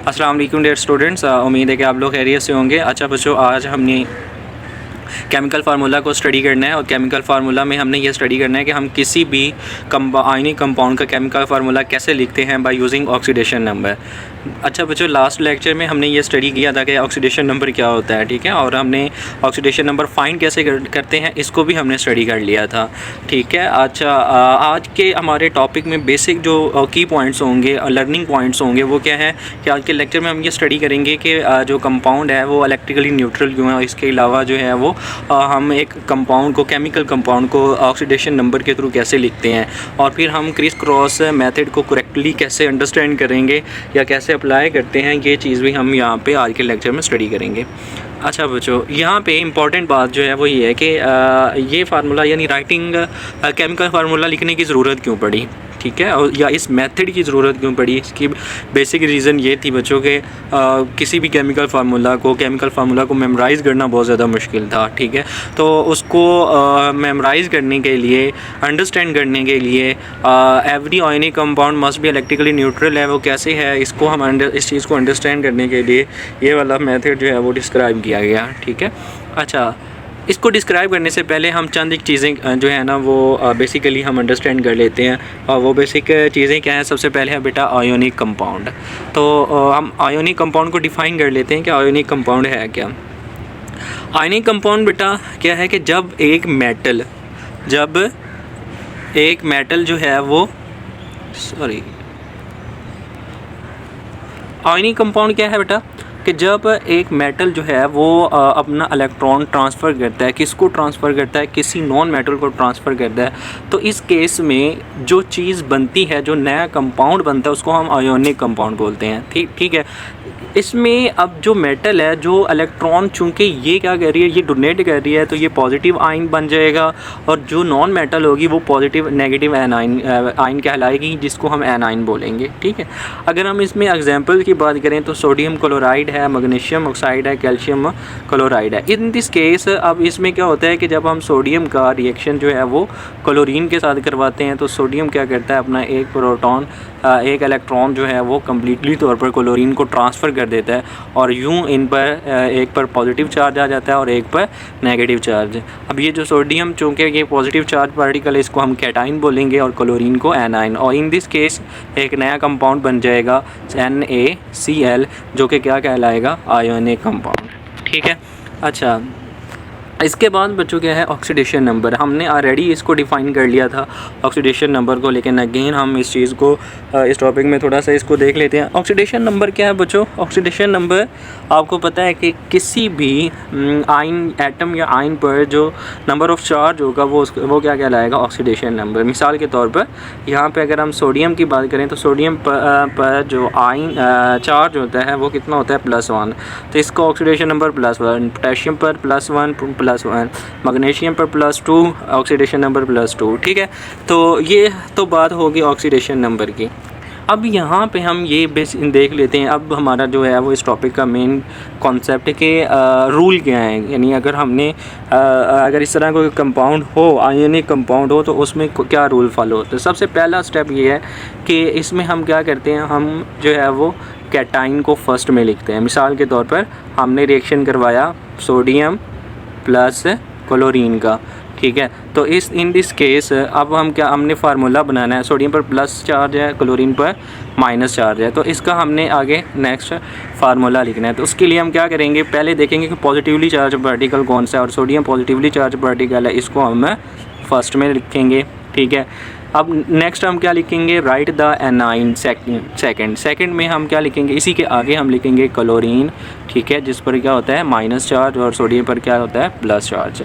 अस्सलाम वालेकुम dear students, उम्मीद है कि आप लोग खैरियत से होंगे। अच्छा बच्चों, आज हमने केमिकल फार्मूला को स्टडी करना है और केमिकल फार्मूला में हमने ये स्टडी करना है कि हम किसी भी आयनिक कंपाउंड का केमिकल फार्मूला कैसे लिखते हैं बाय यूजिंग ऑक्सीडेशन नंबर। अच्छा बच्चों, लास्ट लेक्चर में हमने ये स्टडी किया था कि ऑक्सीडेशन नंबर क्या होता है, ठीक है, और हमने ऑक्सीडेशन नंबर फाइंड कैसे करते हैं इसको भी हमने स्टडी कर लिया था, ठीक है। अच्छा, आज के हमारे टॉपिक में बेसिक जो की पॉइंट्स होंगे, लर्निंग पॉइंट्स होंगे, वो क्या है कि आज के लेक्चर में हम ये स्टडी करेंगे कि जो कंपाउंड है वो इलेक्ट्रिकली न्यूट्रल क्यों है। इसके अलावा जो है वो हम एक कंपाउंड को, केमिकल कंपाउंड को ऑक्सीडेशन नंबर के थ्रू कैसे लिखते हैं, और फिर हम क्रिस क्रॉस मेथड को करेक्टली कैसे अंडरस्टैंड करेंगे या कैसे अप्लाई करते हैं, ये चीज़ भी हम यहाँ पे आज के लेक्चर में स्टडी करेंगे। अच्छा बच्चों, यहाँ पे इम्पॉर्टेंट बात जो है वो ये है कि ये फार्मूला यानी राइटिंग केमिकल फार्मूला लिखने की ज़रूरत क्यों पड़ी, ठीक है, और या इस मेथड की ज़रूरत क्यों पड़ी। इसकी बेसिक रीज़न ये थी बच्चों के किसी भी केमिकल फार्मूला को मेमोराइज़ करना बहुत ज़्यादा मुश्किल था, ठीक है। तो उसको मेमोराइज़ करने के लिए, अंडरस्टैंड करने के लिए every ionic compound must be electrically neutral है, वो कैसे है, इसको हम इस चीज़ को अंडरस्टैंड करने के लिए ये वाला मेथड जो है वो डिस्क्राइब किया गया, ठीक है। अच्छा, इसको डिस्क्राइब करने से पहले हम चंद एक चीज़ें जो है ना वो बेसिकली हम अंडरस्टैंड कर लेते हैं, और वो बेसिक चीज़ें क्या हैं। सबसे पहले है बेटा आयोनिक कंपाउंड। तो हम आयोनिक कंपाउंड को डिफ़ाइन कर लेते हैं कि आयोनिक कंपाउंड है क्या। आयोनिक कंपाउंड बेटा क्या है कि जब एक मेटल जो है वो आयोनिक कंपाउंड क्या है बेटा कि जब एक मेटल जो है वो अपना इलेक्ट्रॉन ट्रांसफ़र करता है, किसको ट्रांसफ़र करता है, किसी नॉन मेटल को ट्रांसफ़र करता है, तो इस केस में जो चीज़ बनती है, जो नया कंपाउंड बनता है, उसको हम आयोनिक कंपाउंड बोलते हैं, ठीक है। इसमें अब जो मेटल है, जो इलेक्ट्रॉन, चूँकि ये क्या कर रही है, ये डोनेट कर रही है, तो ये पॉजिटिव आयन बन जाएगा, और जो नॉन मेटल होगी वो पॉजिटिव नेगेटिव आयन कहलाएगी, जिसको हम एनाइन बोलेंगे, ठीक है। अगर हम इसमें एग्जांपल की बात करें तो सोडियम क्लोराइड है, मैग्नीशियम ऑक्साइड है, कैल्शियम क्लोराइड है। इन दिस केस अब इसमें क्या होता है कि जब हम सोडियम का रिएक्शन जो है वो क्लोरीन के साथ करवाते हैं, तो सोडियम क्या करता है, अपना एक इलेक्ट्रॉन जो है वो कम्प्लीटली तौर पर क्लोरीन को ट्रांसफ़र कर देता है, और यूँ इन पर एक पर पॉजिटिव चार्ज आ जाता है और एक पर नेगेटिव चार्ज। अब ये जो सोडियम, चूँकि ये पॉजिटिव चार्ज पार्टिकल है, इसको हम कैटाइन बोलेंगे और क्लोरीन को एनाइन, और इन दिस केस एक नया कंपाउंड बन जाएगा NaCl, जो कि क्या कहलाएगा, आयोनिक कंपाउंड, ठीक है। अच्छा, इसके बाद बच्चों क्या है, ऑक्सीडेशन नंबर। हमने ऑलरेडी इसको डिफ़ाइन कर लिया था ऑक्सीडेशन नंबर को, लेकिन अगेन हम इस चीज़ को इस टॉपिक में थोड़ा सा इसको देख लेते हैं। ऑक्सीडेशन नंबर क्या है बच्चों? ऑक्सीडेशन नंबर आपको पता है कि किसी भी आयन, एटम या आयन पर जो नंबर ऑफ़ चार्ज होगा वो क्या कहलाएगा, ऑक्सीडेशन नंबर। मिसाल के तौर पर यहाँ पर अगर हम सोडियम की बात करें तो सोडियम पर जो आयन चार्ज होता है वो कितना होता है, +1, तो इसका ऑक्सीडेशन नंबर +1। पोटेशियम पर +1, +1, मैग्नीशियम पर +2, ऑक्सीडेशन नंबर +2, ठीक है। तो ये तो बात होगी ऑक्सीडेशन नंबर की। अब यहाँ पे हम ये देख लेते हैं, अब हमारा जो है वो इस टॉपिक का मेन कॉन्सेप्ट है कि रूल क्या है, यानी अगर इस तरह कोई कंपाउंड हो, आयोनिक कंपाउंड हो, तो उसमें क्या रूल फॉलो होता है। सबसे पहला स्टेप ये है कि इसमें हम क्या करते हैं, हम जो है वो कैटाइन को फर्स्ट में लिखते हैं। मिसाल के तौर पर हमने रिएक्शन करवाया सोडियम प्लस क्लोरीन का, ठीक है। तो इन दिस केस अब हमने फार्मूला बनाना है। सोडियम पर प्लस चार्ज है, क्लोरीन पर माइनस चार्ज है, तो इसका हमने आगे नेक्स्ट फार्मूला लिखना है। तो उसके लिए हम क्या करेंगे, पहले देखेंगे कि पॉजिटिवली चार्ज पार्टिकल कौन सा है, और सोडियम पॉजिटिवली चार्ज पार्टिकल है, इसको हम फर्स्ट में लिखेंगे, ठीक है। अब नेक्स्ट हम क्या लिखेंगे, राइट द एनाइन सेकंड में हम क्या लिखेंगे, इसी के आगे हम लिखेंगे क्लोरीन, ठीक है, जिस पर क्या होता है माइनस चार्ज, और सोडियम पर क्या होता है प्लस चार्ज।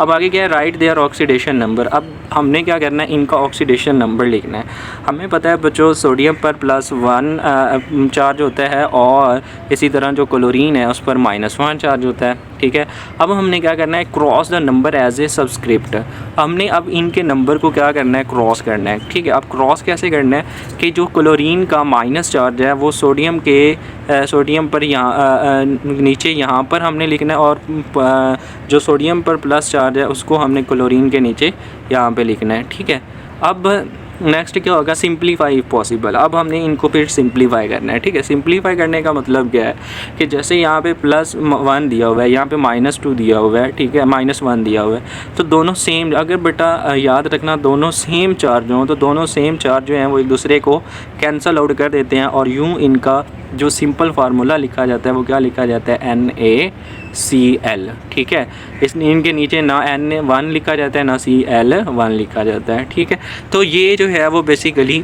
अब आगे क्या है, राइट देयर ऑक्सीडेशन नंबर। अब हमने क्या करना है, इनका ऑक्सीडेशन नंबर लिखना है। हमें पता है बच्चों सोडियम पर +1 चार्ज होता है, और इसी तरह जो क्लोरीन है उस पर -1 चार्ज होता है, ठीक है। अब हमने क्या करना है, cross the number as a subscript. हमने अब इनके नंबर को क्या करना है, क्रॉस करना है, ठीक है। अब क्रॉस कैसे करना है कि जो क्लोरीन का माइनस चार्ज है वो सोडियम पर यहाँ नीचे यहाँ पर हमने लिखना है, और जो सोडियम पर प्लस चार्ज है उसको हमने क्लोरीन के नीचे यहाँ पे लिखना है, ठीक है। अब नेक्स्ट क्या होगा, सिंप्लीफाई इफ पॉसिबल। अब हमने इनको फिर सिंप्लीफाई करना है, ठीक है। सिंप्लीफाई करने का मतलब क्या है कि जैसे यहाँ पे +1 दिया हुआ है, यहाँ पे -2 दिया हुआ है, ठीक है, -1 दिया हुआ है, तो दोनों सेम, अगर बेटा याद रखना दोनों सेम चार्ज हों तो दोनों सेम चार्ज जो हैं वो एक दूसरे को कैंसल आउट कर देते हैं, और यूँ इनका जो सिंपल फार्मूला लिखा जाता है वो क्या लिखा जाता है, NaCl, ठीक है। इनके नीचे ना N1 लिखा जाता है ना Cl1 लिखा जाता है, ठीक है। तो ये जो है वो बेसिकली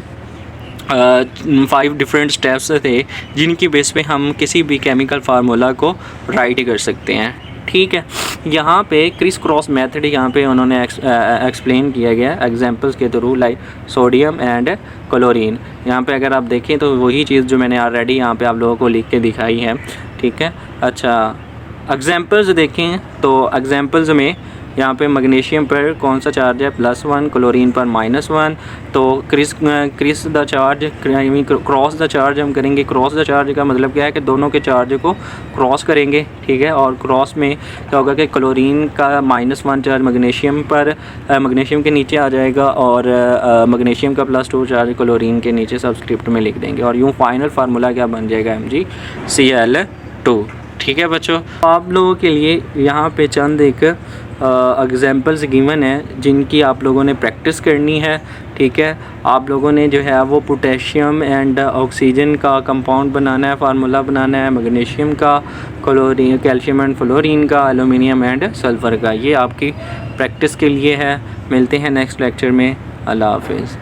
5 डिफरेंट स्टेप्स थे जिनकी बेस पे हम किसी भी केमिकल फार्मूला को राइट कर सकते हैं, ठीक है। यहाँ पे क्रिस क्रॉस मेथड यहाँ पे उन्होंने एक्सप्लेन किया गया एग्जांपल्स के through, like sodium and chlorine. यहाँ पे अगर आप देखें तो वही चीज़ जो मैंने ऑलरेडी यहाँ पे आप लोगों को लिख के दिखाई है, ठीक है। अच्छा, एग्जांपल्स देखें तो एग्जांपल्स में यहाँ पे मैग्नीशियम पर कौन सा चार्ज है, +1, क्लोरीन पर -1। तो cross the charge, cross the charge हम करेंगे। क्रॉस द चार्ज का मतलब क्या है कि दोनों के चार्ज को क्रॉस करेंगे, ठीक है। और क्रॉस में क्या होगा कि क्लोरीन का -1 चार्ज मैग्नीशियम पर, मैग्नीशियम के नीचे आ जाएगा, और मैग्नीशियम का +2 चार्ज क्लोरीन के नीचे सबस्क्रिप्ट में लिख देंगे, और यूँ फाइनल फार्मूला क्या बन जाएगा, MgCl2, ठीक है बच्चों। आप लोगों के लिए यहाँ पे चंद एक एग्जांपल्स गिवन है जिनकी आप लोगों ने प्रैक्टिस करनी है, ठीक है। आप लोगों ने जो है वो पोटेशियम एंड ऑक्सीजन का कंपाउंड बनाना है, फार्मूला बनाना है, मैग्नीशियम का, क्लोरीन, कैल्शियम एंड फ्लोरीन का, एल्युमिनियम एंड सल्फ़र का। ये आपकी प्रैक्टिस के लिए है। मिलते हैं नेक्स्ट लेक्चर में। अल्लाह हाफिज़।